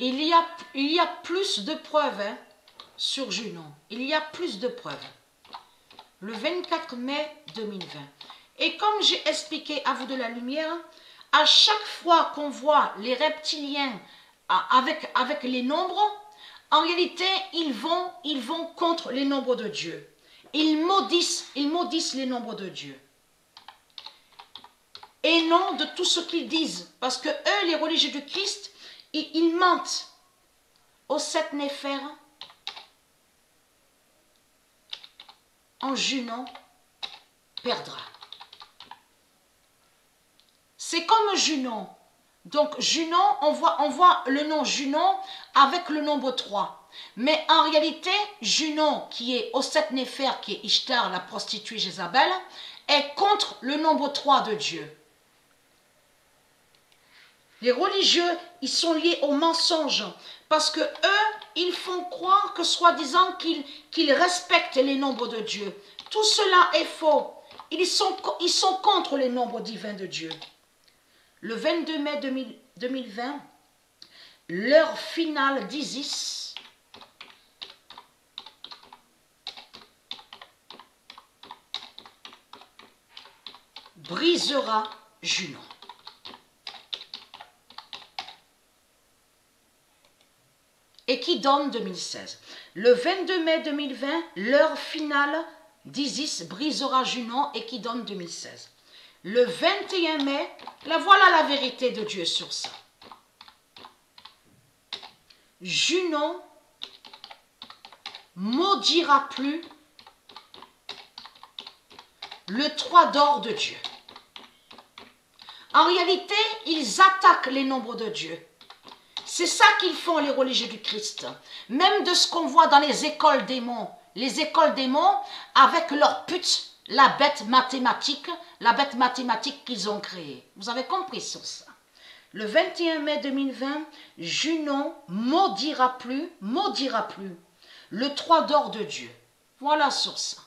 il y a plus de preuves hein, sur Junon. Il y a plus de preuves. Le 24 mai 2020. Et comme j'ai expliqué à vous de la lumière, à chaque fois qu'on voit les reptiliens avec les nombres, en réalité, ils vont contre les nombres de Dieu. Ils maudissent les nombres de Dieu. Et non de tout ce qu'ils disent. Parce que eux, les religieux du Christ, ils mentent. Au 7 Néphère, en Junon, perdra. C'est comme Junon. Donc Junon, on voit le nom Junon avec le nombre 3. Mais en réalité, Junon, qui est au 7 Néphère, qui est Ishtar, la prostituée Jézabel, est contre le nombre 3 de Dieu. Les religieux, ils sont liés au mensonge parce que eux, ils font croire que soi-disant qu'ils respectent les nombres de Dieu. Tout cela est faux. Ils sont contre les nombres divins de Dieu. Le 22 mai 2020, l'heure finale d'Isis brisera Junon. Et qui donne 2016. Le 22 mai 2020, l'heure finale d'Isis brisera Junon et qui donne 2016. Le 21 mai, voilà la vérité de Dieu sur ça. Junon maudira plus le 3 d'or de Dieu. En réalité, ils attaquent les nombres de Dieu. C'est ça qu'ils font les religieux du Christ. Même de ce qu'on voit dans les écoles démons. Les écoles démons avec leur pute, la bête mathématique qu'ils ont créée. Vous avez compris sur ça. Le 21 mai 2020, Junon maudira plus le 3 d'or de Dieu. Voilà sur ça.